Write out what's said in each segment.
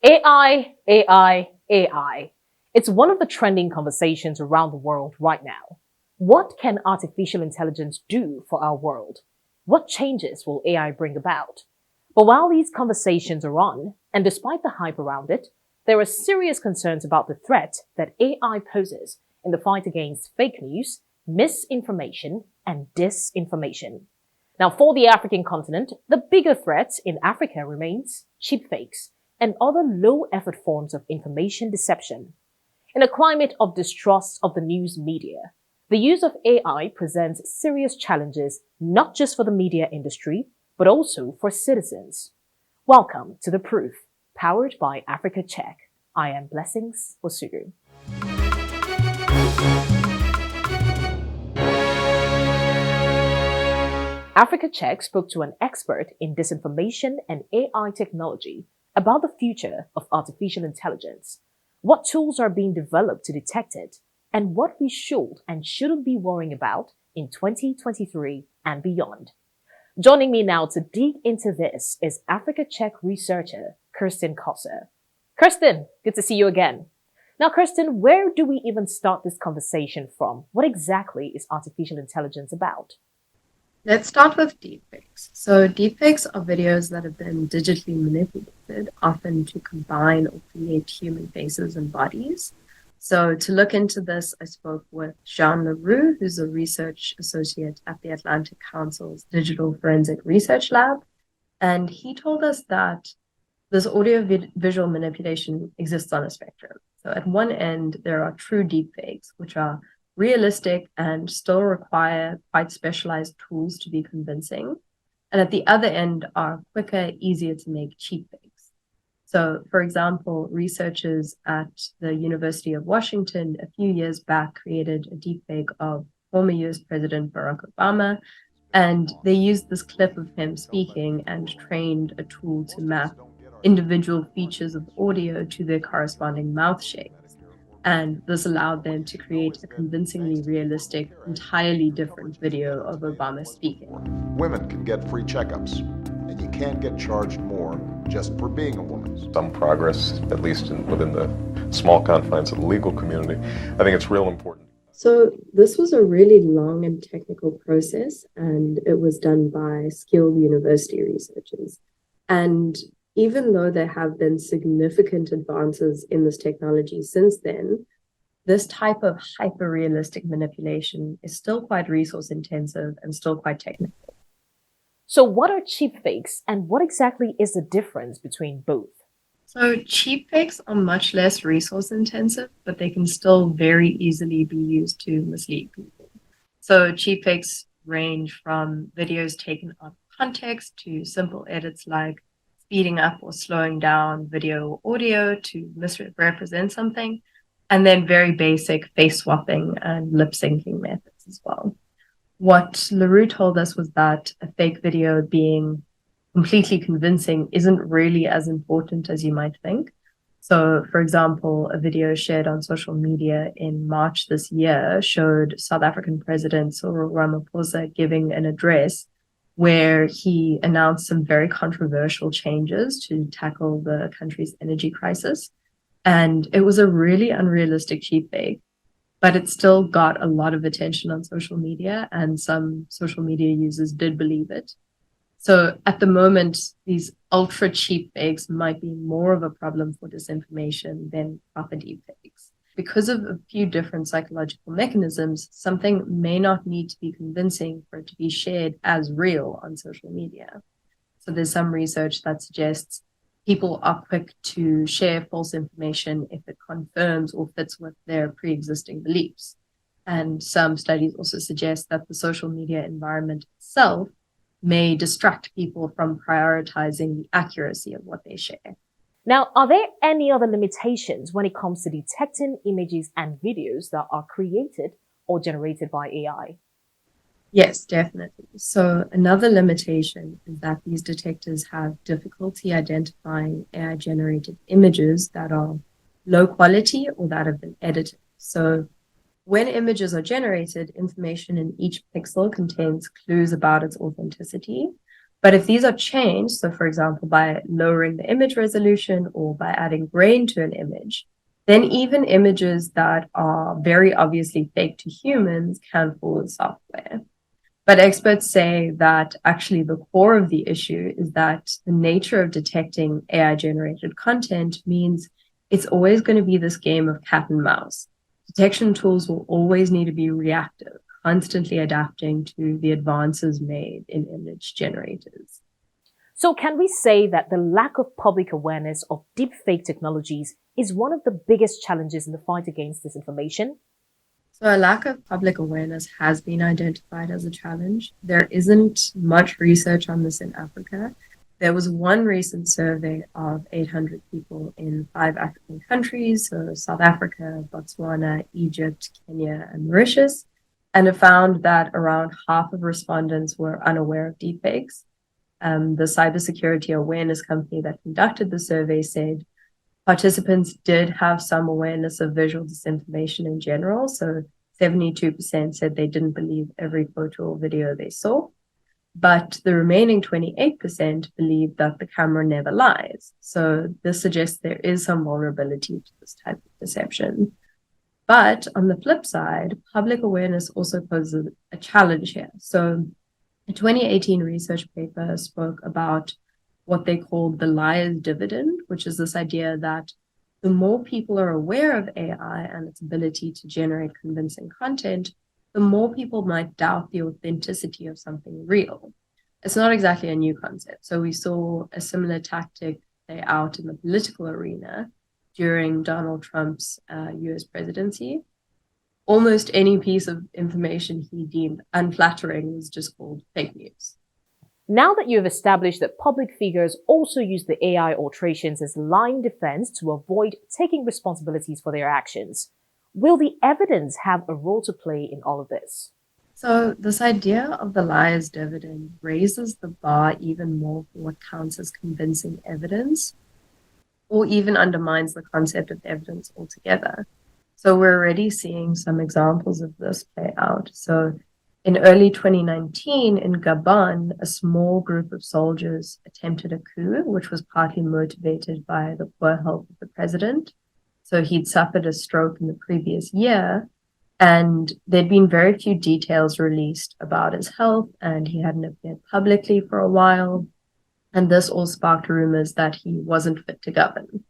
AI, AI, AI. It's one of the trending conversations around the world right now. What can artificial intelligence do for our world? What changes will AI bring about? But while these conversations are on, and despite the hype around it, there are serious concerns about the threat that AI poses in the fight against fake news, misinformation, and disinformation. Now, for the African continent, the bigger threat in Africa remains cheap fakes and other low-effort forms of information deception. In a climate of distrust of the news media, the use of AI presents serious challenges not just for the media industry, but also for citizens. Welcome to The Proof, powered by Africa Check. I am Blessings Osudu. Africa Check spoke to an expert in disinformation and AI technology about the future of artificial intelligence, what tools are being developed to detect it, and what we should and shouldn't be worrying about in 2023 and beyond. Joining me now to dig into this is Africa Check researcher Kirsten Kosser. Kirsten, good to see you again. Now, Kirsten, where do we even start this conversation from? What exactly is artificial intelligence about? Let's start with deepfakes. So deepfakes are videos that have been digitally manipulated, often to combine or create human faces and bodies. So to look into this, I spoke with Jean Leroux, who's a research associate at the Atlantic Council's Digital Forensic Research Lab. And he told us that this audio-visual manipulation exists on a spectrum. So at one end, there are true deepfakes, which are realistic and still require quite specialized tools to be convincing. And at the other end are quicker, easier to make cheap fakes. So, for example, researchers at the University of Washington a few years back created a deepfake of former US President Barack Obama, and they used this clip of him speaking and trained a tool to map individual features of audio to their corresponding mouth shapes. And this allowed them to create a convincingly realistic, entirely different video of Obama speaking. Women can get free checkups, and you can't get charged more just for being a woman. Some progress, at least within the small confines of the legal community. I think it's real important. So this was a really long and technical process, and it was done by skilled university researchers. And even though there have been significant advances in this technology since then, this type of hyper-realistic manipulation is still quite resource intensive and still quite technical. So what are cheap fakes and what exactly is the difference between both? So cheap fakes are much less resource intensive, but they can still very easily be used to mislead people. So cheap fakes range from videos taken out of context to simple edits like speeding up or slowing down video or audio to misrepresent something, and then very basic face swapping and lip syncing methods as well. What Leroux told us was that a fake video being completely convincing isn't really as important as you might think. So, for example, a video shared on social media in March this year showed South African President Cyril Ramaphosa giving an address where he announced some very controversial changes to tackle the country's energy crisis. And it was a really unrealistic cheap fake, but it still got a lot of attention on social media, and some social media users did believe it. So at the moment, these ultra cheap fakes might be more of a problem for disinformation than proper deep fakes. Because of a few different psychological mechanisms, something may not need to be convincing for it to be shared as real on social media. So there's some research that suggests people are quick to share false information if it confirms or fits with their pre-existing beliefs. And some studies also suggest that the social media environment itself may distract people from prioritizing the accuracy of what they share. Now, are there any other limitations when it comes to detecting images and videos that are created or generated by AI? Yes, definitely. So another limitation is that these detectors have difficulty identifying AI-generated images that are low quality or that have been edited. So when images are generated, information in each pixel contains clues about its authenticity, But if these are changed, so for example, by lowering the image resolution or by adding grain to an image, then even images that are very obviously fake to humans can fall with software. But experts say that actually the core of the issue is that the nature of detecting AI-generated content means it's always going to be this game of cat and mouse. Detection tools will always need to be reactive, constantly adapting to the advances made in image generators. So can we say that the lack of public awareness of deepfake technologies is one of the biggest challenges in the fight against disinformation? So a lack of public awareness has been identified as a challenge. There isn't much research on this in Africa. There was one recent survey of 800 people in 5 African countries, so South Africa, Botswana, Egypt, Kenya, and Mauritius, and it found that around half of respondents were unaware of deepfakes. The cybersecurity awareness company that conducted the survey said participants did have some awareness of visual disinformation in general. So 72% said they didn't believe every photo or video they saw. But the remaining 28% believed that the camera never lies. So this suggests there is some vulnerability to this type of deception. But on the flip side, public awareness also poses a challenge here. So a 2018 research paper spoke about what they called the liar's dividend, which is this idea that the more people are aware of AI and its ability to generate convincing content, the more people might doubt the authenticity of something real. It's not exactly a new concept. So we saw a similar tactic play out in the political arena during Donald Trump's US presidency. Almost any piece of information he deemed unflattering was just called fake news. Now that you have established that public figures also use the AI alterations as lying defense to avoid taking responsibilities for their actions, will the evidence have a role to play in all of this? So this idea of the liar's dividend raises the bar even more for what counts as convincing evidence, or even undermines the concept of evidence altogether. So we're already seeing some examples of this play out. So in early 2019, in Gabon, a small group of soldiers attempted a coup, which was partly motivated by the poor health of the president. So he'd suffered a stroke in the previous year, and there'd been very few details released about his health, and he hadn't appeared publicly for a while. And this all sparked rumors that he wasn't fit to govern.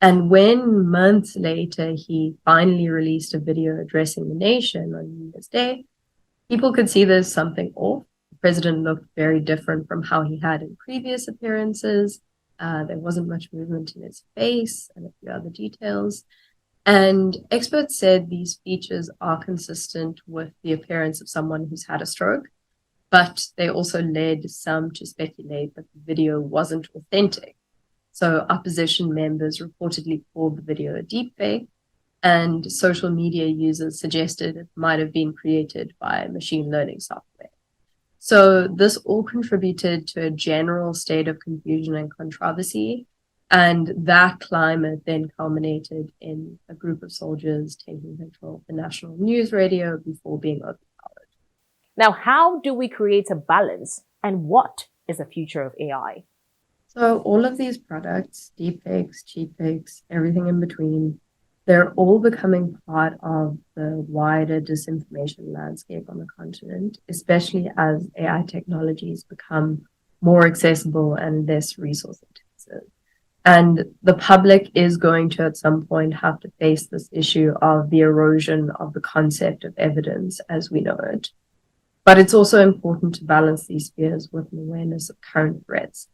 And when months later, he finally released a video addressing the nation on New Year's Day, people could see there's something off. The president looked very different from how he had in previous appearances. There wasn't much movement in his face and a few other details. And experts said these features are consistent with the appearance of someone who's had a stroke, but they also led some to speculate that the video wasn't authentic. So opposition members reportedly called the video a deepfake, and social media users suggested it might have been created by machine learning software. So this all contributed to a general state of confusion and controversy, and that climate then culminated in a group of soldiers taking control of the national news radio before being overpowered. Now, how do we create a balance, and what is the future of AI? So all of these products, deepfakes, cheapfakes, everything in between, they're all becoming part of the wider disinformation landscape on the continent, especially as AI technologies become more accessible and less resource intensive. And the public is going to, at some point, have to face this issue of the erosion of the concept of evidence as we know it. But it's also important to balance these fears with an awareness of current threats.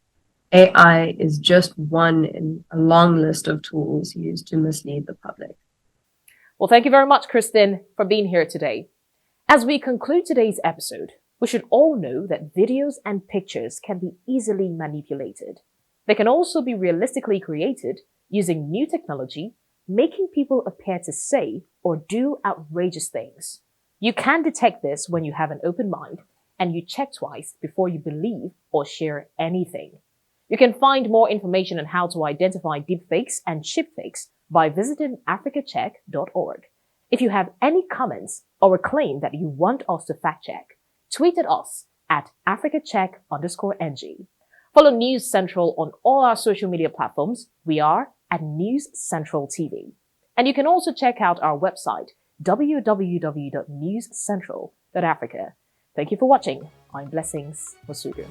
AI is just one in a long list of tools used to mislead the public. Well, thank you very much, Kristen, for being here today. As we conclude today's episode, we should all know that videos and pictures can be easily manipulated. They can also be realistically created using new technology, making people appear to say or do outrageous things. You can detect this when you have an open mind and you check twice before you believe or share anything. You can find more information on how to identify deepfakes and chipfakes by visiting africacheck.org. If you have any comments or a claim that you want us to fact check, tweet at us at africacheck_NG. Follow News Central on all our social media platforms. We are at News Central TV. And you can also check out our website, www.newscentral.africa. Thank you for watching. I'm Blessings Masudu.